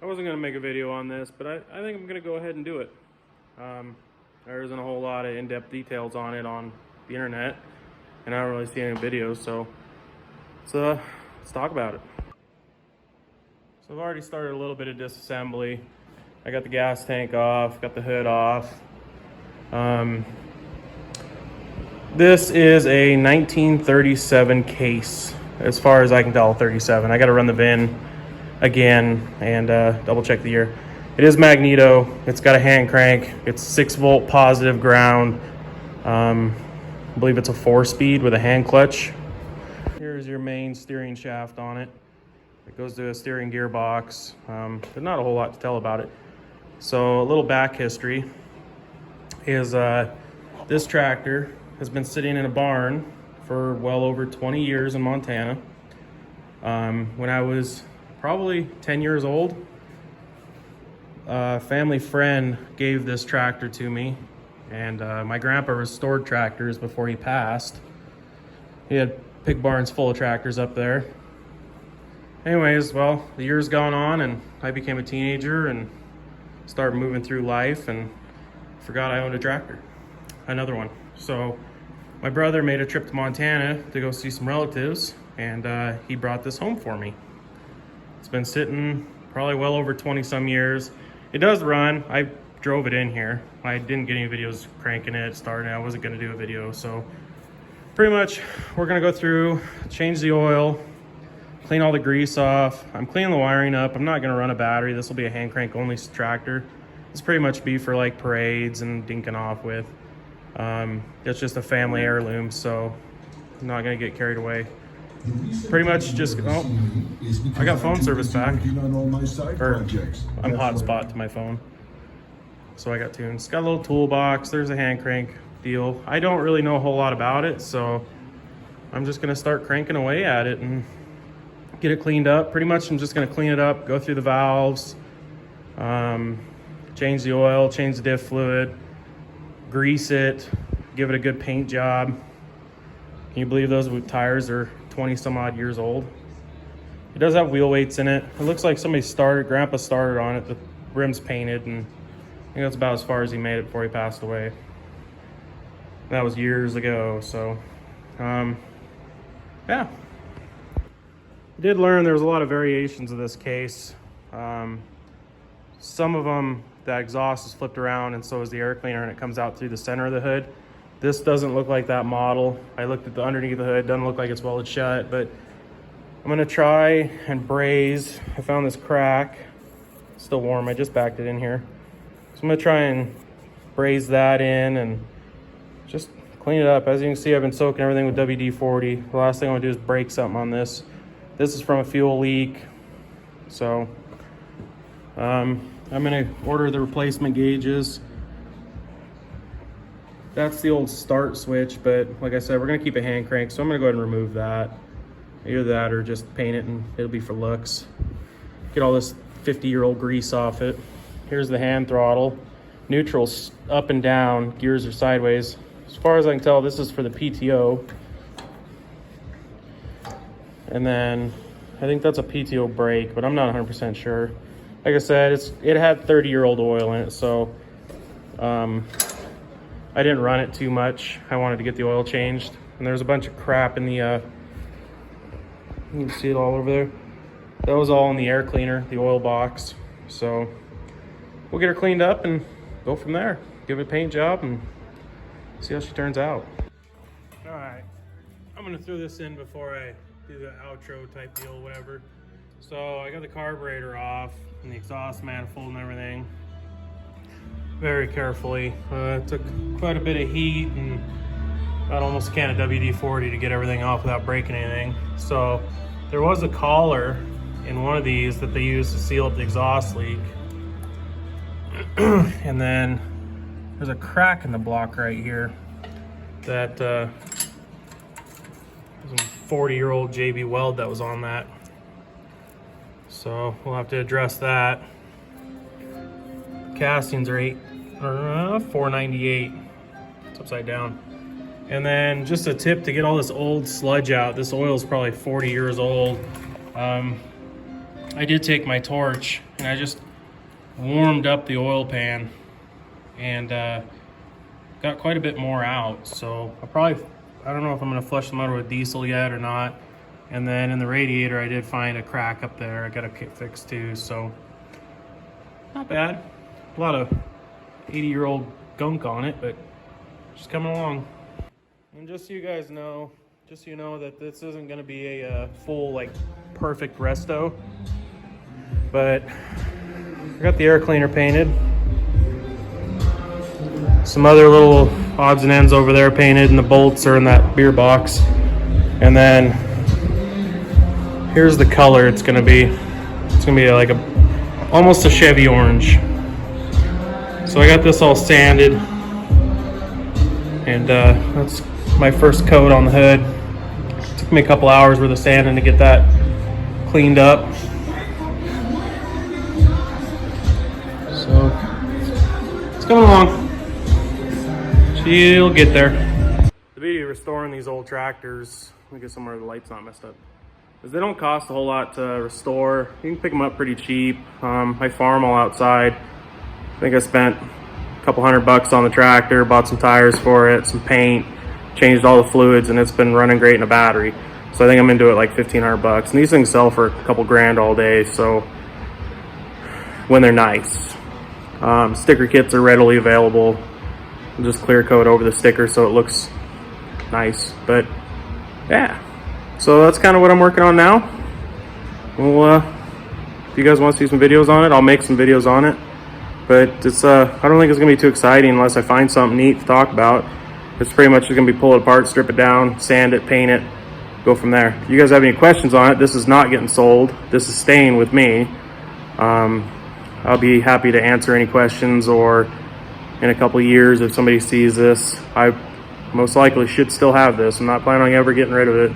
wasn't going to make a video on this, but I think I'm going to go ahead and do it. There isn't a whole lot of in-depth details on it on the internet, and I don't really see any videos, so let's talk about it. So I've already started a little bit of disassembly. I got the gas tank off, got the hood off. This is a 1937 case, as far as I can tell, 37. I got to run the VIN again and double check the year. It is magneto. It's got a hand crank. It's 6-volt positive ground. I believe it's a 4-speed with a hand clutch. Here's your main steering shaft on it. It goes to a steering gearbox. There's not a whole lot to tell about it. So a little back history is this tractor has been sitting in a barn for well over 20 years in Montana. When I was probably 10 years old, a family friend gave this tractor to me, and my grandpa restored tractors before he passed. He had pig barns full of tractors up there. Anyways, well, the years gone on and I became a teenager and started moving through life and forgot I owned a tractor, another one. So my brother made a trip to Montana to go see some relatives, and he brought this home for me. It's been sitting probably well over 20 some years. It does run. I drove it in here. I didn't get any videos cranking it, starting. I wasn't going to do a video, so pretty much we're going to go through, change the oil, clean all the grease off. I'm cleaning the wiring up. I'm not going to run a battery. This will be a hand crank only tractor. This pretty much be for like parades and dinking off with. It's just a family heirloom, so I'm not going to get carried away. Pretty much just, I got phone service back. Or I'm hotspot to my phone. So I got tunes. Got a little toolbox. There's a hand crank deal. I don't really know a whole lot about it, so I'm just going to start cranking away at it and get it cleaned up. Pretty much I'm just going to clean it up, go through the valves, change the oil, change the diff fluid, grease it, give it a good paint job. Can you believe those tires are 20 some odd years old? It does have wheel weights in it. It looks like Grandpa started on it. The rim's painted, and I think that's about as far as he made it before he passed away. That was years ago, so yeah. I did learn there was a lot of variations of this case. Some of them, the exhaust is flipped around and so is the air cleaner, and it comes out through the center of the hood. This doesn't look like that model. I looked at the underneath the hood, doesn't look like it's welded shut, but I'm gonna try and braze. I found this crack, still warm, I just backed it in here. So I'm gonna try and braze that in and just clean it up. As you can see, I've been soaking everything with WD-40. The last thing I wanna do is break something on this. This is from a fuel leak. So I'm gonna order the replacement gauges. That's the old start switch, but like I said, we're gonna keep a hand crank, so I'm gonna go ahead and remove that. Either that or just paint it and it'll be for looks. Get all this 50-year-old grease off it. Here's the hand throttle. Neutral's up and down, gears are sideways. As far as I can tell, this is for the PTO. And then I think that's a PTO brake, but I'm not 100% sure. Like I said, it had 30-year-old oil in it, so I didn't run it too much. I wanted to get the oil changed, and there's a bunch of crap in the you can see it all over there. That was all in the air cleaner, the oil box. So we'll get her cleaned up and go from there. Give it a paint job and see how she turns out. All right, I'm gonna throw this in before I do the outro type deal, whatever. So I got the carburetor off and the exhaust manifold and everything very carefully. Took quite a bit of heat and about almost a can of WD-40 to get everything off without breaking anything. So there was a collar in one of these that they used to seal up the exhaust leak. And then there's a crack in the block right here that was a 40-year-old JB weld that was on that. So we'll have to address that. Castings are $4.98. It's upside down. And then just a tip to get all this old sludge out. This oil is probably 40 years old. I did take my torch and I just warmed up the oil pan and got quite a bit more out. So I don't know if I'm gonna flush the motor with diesel yet or not. And then in the radiator, I did find a crack up there. I got to get fixed too, so not bad. A lot of 80-year-old gunk on it, but just coming along. And just so you guys know, just so you know that this isn't gonna be a full, like, perfect resto, but I got the air cleaner painted. Some other little odds and ends over there painted, and the bolts are in that beer box. And then here's the color it's gonna be. It's gonna be like almost a Chevy orange. So I got this all sanded, and that's my first coat on the hood. It took me a couple hours worth of sanding to get that cleaned up. So it's coming along. She'll get there. The beauty of restoring these old tractors, let me get somewhere the light's not messed up, is they don't cost a whole lot to restore. You can pick them up pretty cheap. I farm all outside. I think I spent a couple $100 on the tractor, bought some tires for it, some paint, changed all the fluids, and it's been running great in a battery. So I think I'm into it like $1,500. And these things sell for a couple grand all day, so when they're nice. Sticker kits are readily available. Just clear coat over the sticker so it looks nice. But yeah, so that's kind of what I'm working on now. Well, if you guys want to see some videos on it, I'll make some videos on it. But it's I don't think it's gonna be too exciting unless I find something neat to talk about. It's pretty much just gonna be pull it apart, strip it down, sand it, paint it, go from there. If you guys have any questions on it, this is not getting sold. This is staying with me. I'll be happy to answer any questions, or in a couple of years, if somebody sees this, I most likely should still have this. I'm not planning on ever getting rid of it.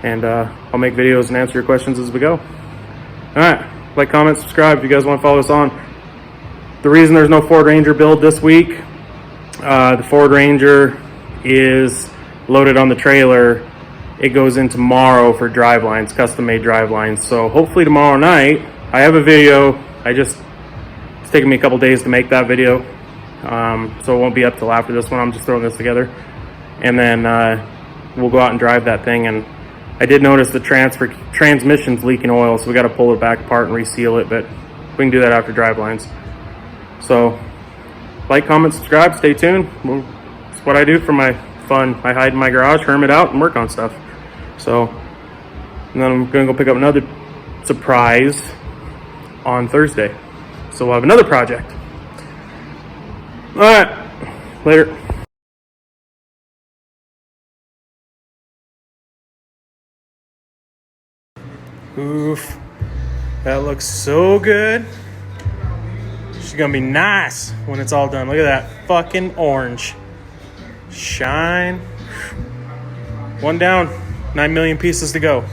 And I'll make videos and answer your questions as we go. All right, like, comment, subscribe if you guys want to follow us on. The reason there's no Ford Ranger build this week, the Ford Ranger is loaded on the trailer. It goes in tomorrow for drivelines, custom made drivelines. So hopefully tomorrow night, I have a video. It's taking me a couple days to make that video. So it won't be up till after this one. I'm just throwing this together. And then we'll go out and drive that thing. And I did notice the transmission's leaking oil, so we got to pull it back apart and reseal it, but we can do that after drive lines. So like, comment, subscribe, stay tuned. It's what I do for my fun. I hide in my garage, hermit out, and work on stuff. So, and then I'm gonna go pick up another surprise on Thursday. So we'll have another project. All right, later. Oof, that looks so good. She's gonna be nice when it's all done. Look at that fucking orange. Shine. One down, 9 million pieces to go.